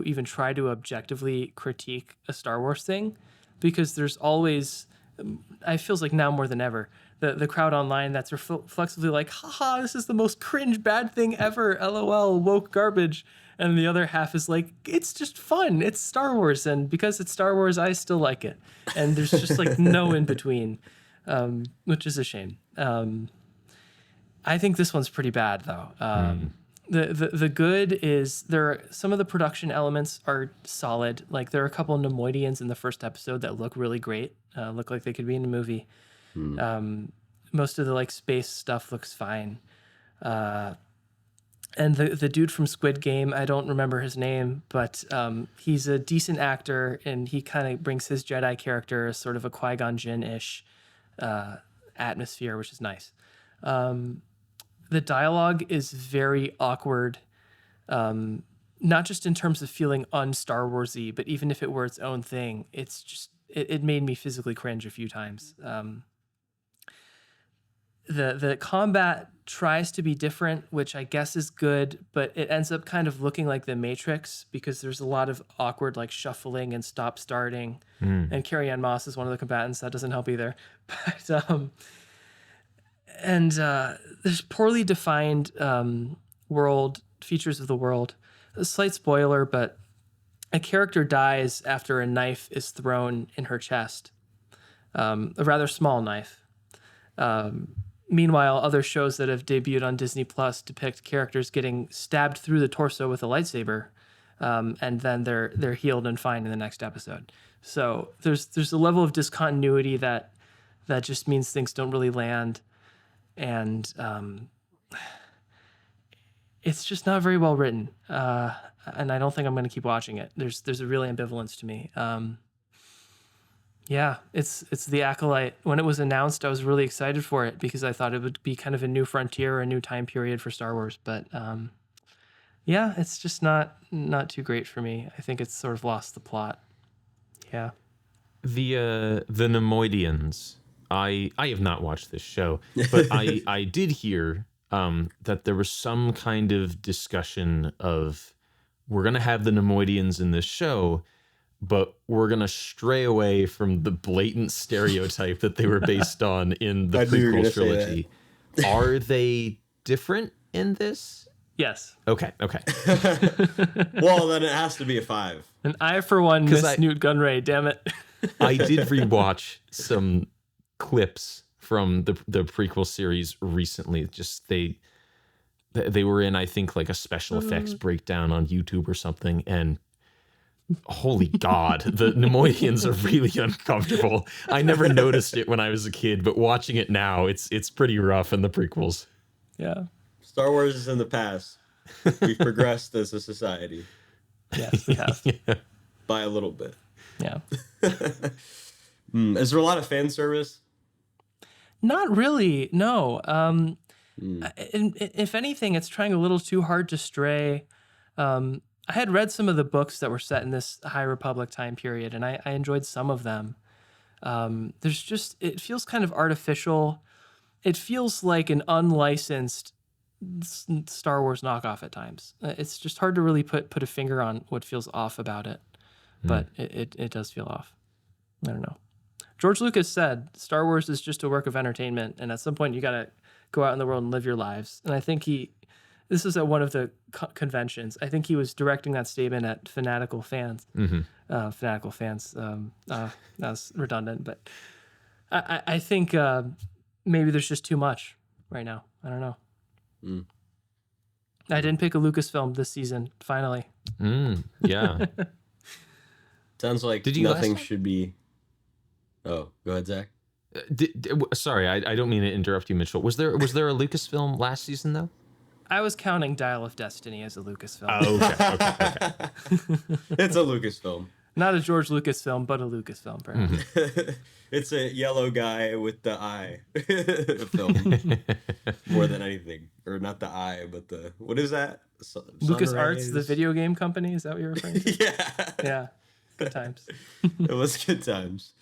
even try to objectively critique a Star Wars thing, because there's always, it feels like now more than ever, the crowd online that's reflexively like, haha, this is the most cringe bad thing ever, LOL, woke garbage. And the other half is like, it's just fun. It's Star Wars. And because it's Star Wars, I still like it. And there's just like no in between, which is a shame. I think this one's pretty bad, though. The good is some of the production elements are solid. Like there are a couple of Nemoidians in the first episode that look really great, look like they could be in a movie. Most of the like space stuff looks fine. And the dude from Squid Game, I don't remember his name, but he's a decent actor, and he kind of brings his Jedi character as sort of a Qui-Gon Jinn-ish atmosphere, which is nice. The dialogue is very awkward, not just in terms of feeling un-Star Warsy, but even if it were its own thing, it's it made me physically cringe a few times. The combat tries to be different, which I guess is good, but it ends up kind of looking like the Matrix because there's a lot of awkward like shuffling and stop starting. And Carrie-Anne Moss is one of the combatants. That doesn't help either. But there's poorly defined world features of the world. A slight spoiler, but a character dies after a knife is thrown in her chest, a rather small knife. Meanwhile, other shows that have debuted on Disney Plus depict characters getting stabbed through the torso with a lightsaber, and then they're healed and fine in the next episode. So there's a level of discontinuity that just means things don't really land, and it's just not very well written. And I don't think I'm going to keep watching it. There's a real ambivalence to me. Yeah, it's The Acolyte. When it was announced, I was really excited for it because I thought it would be kind of a new frontier, a new time period for Star Wars. But yeah, it's just not too great for me. I think it's sort of lost the plot. Yeah. The Nemoidians. I have not watched this show, but I did hear that there was some kind of discussion of we're gonna have the Nemoidians in this show, but we're going to stray away from the blatant stereotype that they were based on in the prequel trilogy. Are they different in this? Yes. Okay. Well, then it has to be a 5. And I, for one, miss Newt Gunray, damn it. I did rewatch some clips from the prequel series recently. Just they were in, I think, like a special effects breakdown on YouTube or something, and holy God, the Nemoidians are really uncomfortable. I never noticed it when I was a kid, but watching it now, it's pretty rough in the prequels. Yeah. Star Wars is in the past. We've progressed as a society. Yes, we have. Yeah. By a little bit. Yeah. Is there a lot of fan service? Not really, no. If anything, it's trying a little too hard to stray. I had read some of the books that were set in this High Republic time period, and I enjoyed some of them. It feels kind of artificial. It feels like an unlicensed Star Wars knockoff at times. It's just hard to really put a finger on what feels off about it, but it does feel off. I don't know. George Lucas said Star Wars is just a work of entertainment, and at some point you got to go out in the world and live your lives. And I think this is at one of the conventions. I think he was directing that statement at fanatical fans. Fanatical fans. That was redundant, but I think maybe there's just too much right now. I don't know. I didn't pick a Lucasfilm this season, finally. Yeah. Sounds like nothing should be... Oh, go ahead, Zach. Sorry, I don't mean to interrupt you, Mitchell. Was there a Lucasfilm last season, though? I was counting Dial of Destiny as a Lucasfilm. Oh, okay. It's a Lucasfilm. Not a George Lucas film, but a Lucasfilm, perhaps. It's a yellow guy with the eye film more than anything. Or not the eye, but the... What is that? LucasArts, the video game company? Is that what you're referring to? Yeah. Yeah. Good times. It was good times.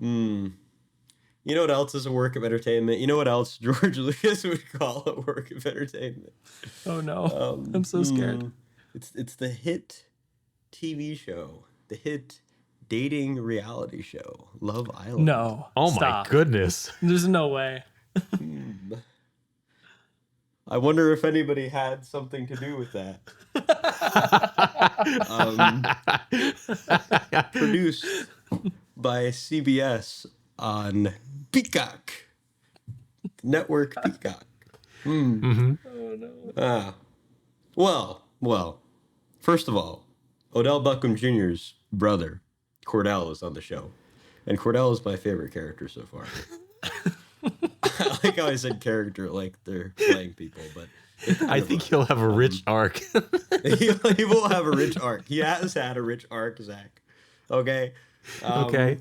You know what else is a work of entertainment? You know what else George Lucas would call a work of entertainment? Oh no, I'm so scared. It's the hit TV show, the hit dating reality show, Love Island. No. Oh stop. My goodness. There's no way. I wonder if anybody had something to do with that. Produced by CBS on Peacock. Network Peacock. Oh no. Well. First of all, Odell Beckham Jr.'s brother, Cordell, is on the show. And Cordell is my favorite character so far. I like how I said character like they're playing people, but... I think he'll have a rich arc. He will have a rich arc. He has had a rich arc, Zach. Okay? Okay.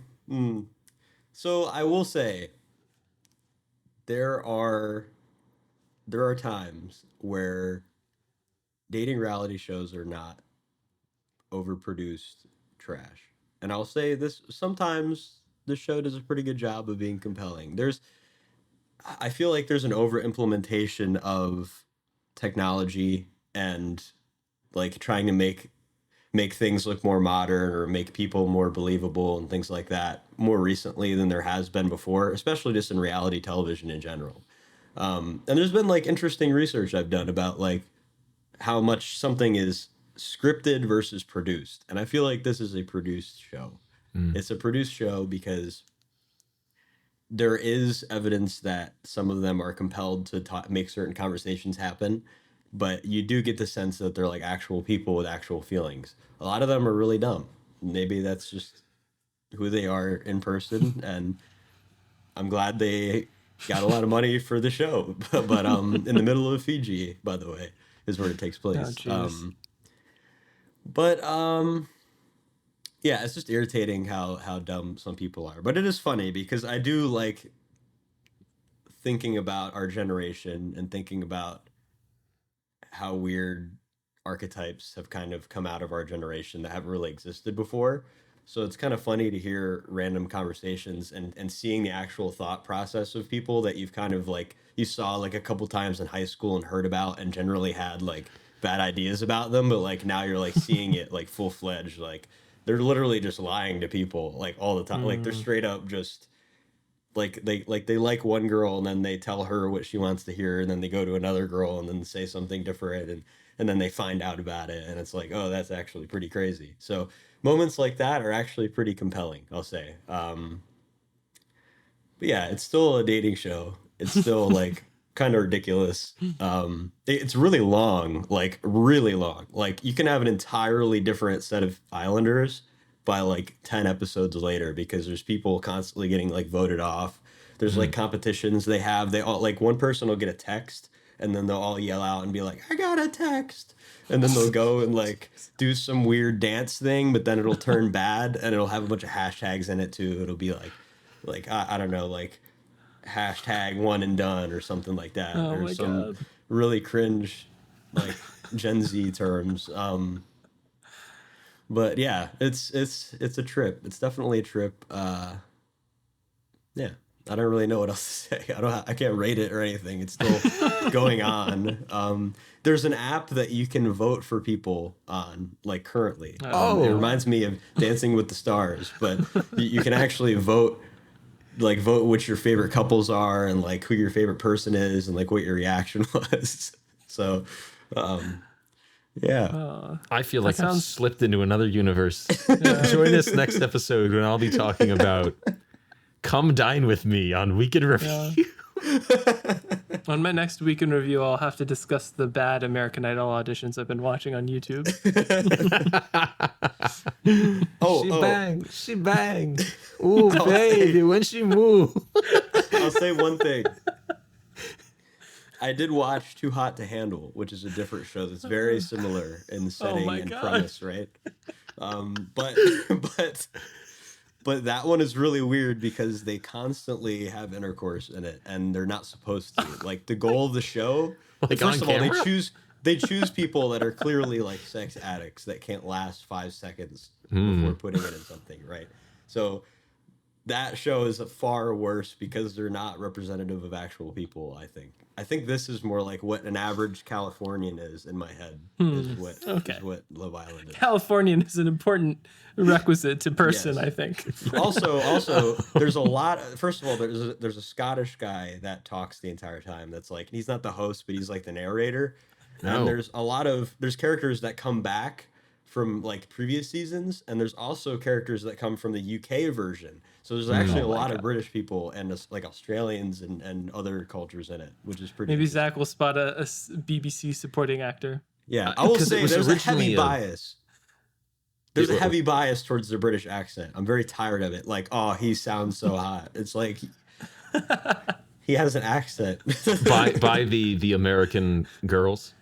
So I will say, there are times where dating reality shows are not overproduced trash. And I'll say this, sometimes the show does a pretty good job of being compelling. I feel like there's an over implementation of technology and like trying to make things look more modern or make people more believable and things like that more recently than there has been before, especially just in reality television in general. And there's been like interesting research I've done about like how much something is scripted versus produced. And I feel like this is a produced show. It's a produced show because there is evidence that some of them are compelled to make certain conversations happen, but you do get the sense that they're like actual people with actual feelings. A lot of them are really dumb. Maybe that's just who they are in person, and I'm glad they got a lot of money for the show. But in the middle of Fiji, by the way, is where it takes place. But yeah, it's just irritating how dumb some people are. But it is funny because I do like thinking about our generation and thinking about how weird archetypes have kind of come out of our generation that haven't really existed before. So it's kind of funny to hear random conversations and seeing the actual thought process of people that you've kind of like, you saw like a couple times in high school and heard about and generally had like bad ideas about them. But like now you're like seeing it like full fledged, like they're literally just lying to people like all the time. Like they're straight up just like they like one girl and then they tell her what she wants to hear and then they go to another girl and then say something different and then they find out about it and it's like, oh, that's actually pretty crazy. So moments like that are actually pretty compelling, I'll say. But yeah, it's still a dating show. It's still like kind of ridiculous. It's really long, like really long. Like you can have an entirely different set of Islanders by like 10 episodes later because there's people constantly getting like voted off. There's like competitions they all like one person will get a text and then they'll all yell out and be like, I got a text. And then they'll go and like do some weird dance thing, but then it'll turn bad and it'll have a bunch of hashtags in it too. It'll be like I don't know, like hashtag one and done or something like that. Oh or my some God. really cringe like Gen Z terms. But yeah, it's a trip. It's definitely a trip. Yeah, I don't really know what else to say. I can't rate it or anything. It's still going on. There's an app that you can vote for people on, like currently. It reminds me of Dancing with the Stars, but you can actually vote which your favorite couples are and like who your favorite person is and like what your reaction was. So, yeah. I feel like I've slipped into another universe. Join us next episode when I'll be talking about Come Dine With Me on Weekend Review. On my next Weekend Review, I'll have to discuss the bad American Idol auditions I've been watching on YouTube. She bang. Ooh, baby, when she move. I'll say one thing. I did watch Too Hot to Handle, which is a different show that's very similar in setting and premise, right? But that one is really weird because they constantly have intercourse in it, and they're not supposed to. Like the goal of the show, like first of all, camera? they choose people that are clearly like sex addicts that can't last 5 seconds before putting it in something, right? So that show is far worse because they're not representative of actual people, I think this is more like what an average Californian is in my head, is what Love Island is. Californian is an important requisite to person, Yes. I think. Also, there's a lot. First of all, there's a Scottish guy that talks the entire time. That's like, he's not the host, but he's like the narrator. No. And there's characters that come back from like previous seasons, and there's also characters that come from the UK version. So there's actually a lot of British people and like Australians and other cultures in it, which is pretty. Maybe Zach will spot a BBC supporting actor. Yeah, I will say there's a heavy bias. There's a It- heavy bias towards the British accent. I'm very tired of it. Like, oh, he sounds so hot. It's like he has an accent. by the American girls.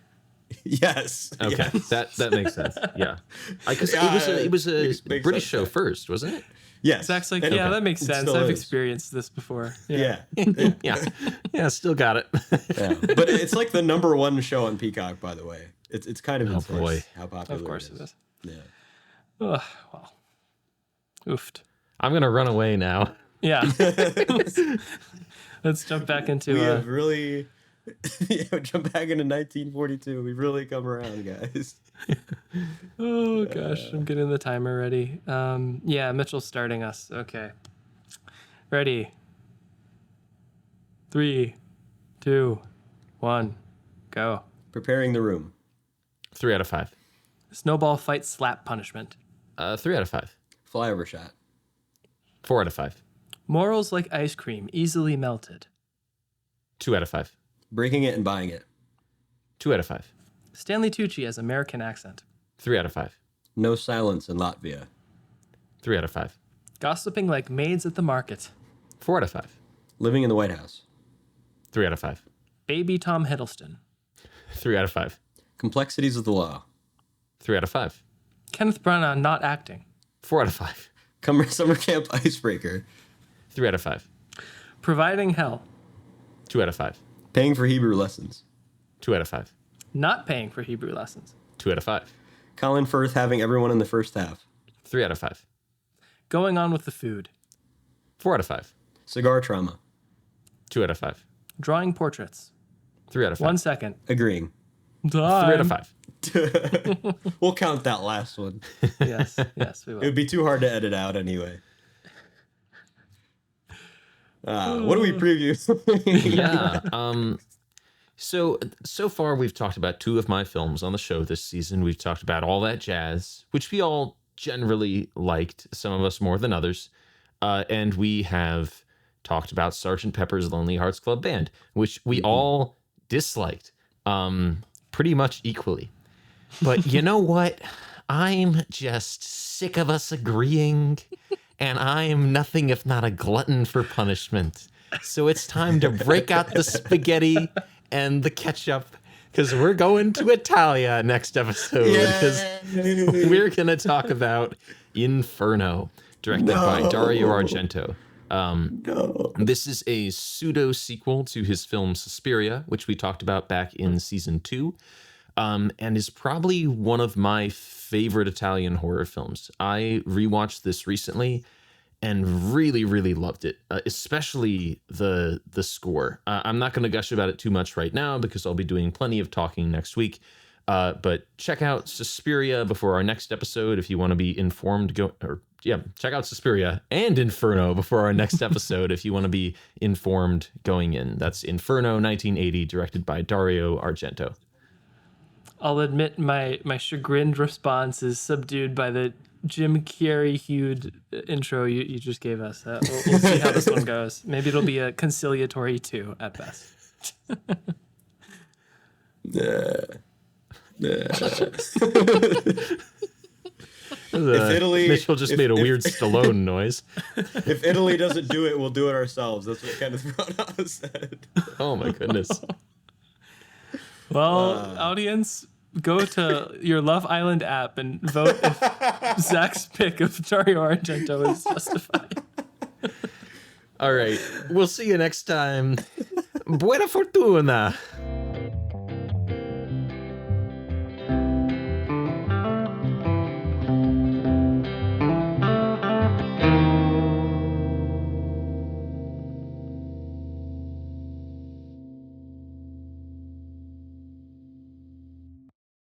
Yes. Okay, Yes. that makes sense. Yeah, because it was a makes British sense. show first, wasn't it? Yes. Zach's like, And yeah, that makes it sense. still I've is. experienced this before. Yeah. Yeah, still got it. Yeah. But it's like the #1 show on Peacock, by the way. It's kind of intense boy. how popular Of course it is. it is. Yeah. Ugh, well, Oofed. I'm going to run away now. Yeah. Let's jump back into... We have really... jump back into 1942. We've really come around, guys. Oh, gosh. I'm getting the timer ready. Yeah, Mitchell's starting us. Okay. Ready. 3, 2, 1, go. Preparing the room. 3 out of 5. Snowball fight slap punishment. 3 out of 5. Flyover shot. 4 out of 5. Morals like ice cream, easily melted. 2 out of 5. Breaking it and buying it. 2 out of 5. Stanley Tucci has American accent. 3 out of 5. No silence in Latvia. 3 out of 5. Gossiping like maids at the market. 4 out of 5. Living in the White House. 3 out of 5. Baby Tom Hiddleston. 3 out of 5. Complexities of the law. 3 out of 5. Kenneth Branagh not acting. 4 out of 5. Summer camp icebreaker. 3 out of 5. Providing hell. 2 out of 5. Paying for Hebrew lessons. 2 out of 5. Not paying for Hebrew lessons. 2 out of 5. Colin Firth having everyone in the first half. 3 out of 5. Going on with the food. 4 out of 5. Cigar trauma. 2 out of 5. Drawing portraits. 3 out of 5. 1 second. Agreeing. 3 out of 5. We'll count that last one. Yes, we It will. would be too hard to edit out anyway. What do we preview? Yeah. So far we've talked about 2 of my films on the show this season. We've talked about All That Jazz, which we all generally liked, some of us more than others. And we have talked about Sgt. Pepper's Lonely Hearts Club Band, which we all disliked pretty much equally. But you know what? I'm just sick of us agreeing, and I am nothing if not a glutton for punishment. So it's time to break out the spaghetti and the ketchup, because we're going to Italia next episode. Because we're going to talk about Inferno, directed by Dario Argento. This is a pseudo sequel to his film Suspiria, which we talked about back in season 2, and is probably one of my favorite Italian horror films. I rewatched this recently and really, really loved it, especially the score. I'm not going to gush about it too much right now because I'll be doing plenty of talking next week. But check out Suspiria before our next episode if you want to be informed. Check out Suspiria and Inferno before our next episode if you want to be informed going in. That's Inferno 1980, directed by Dario Argento. I'll admit my chagrined response is subdued by the Jim Carrey-hued intro you just gave us. We'll see how this one goes. Maybe it'll be a conciliatory 2 at best. Mitchell just made a weird Stallone noise. If Italy doesn't do it, we'll do it ourselves. That's what Kenneth Branagh said. Oh my goodness. Well, audience, go to your Love Island app and vote if Zach's pick of Dario Argento is justified. All right. We'll see you next time. Buona fortuna.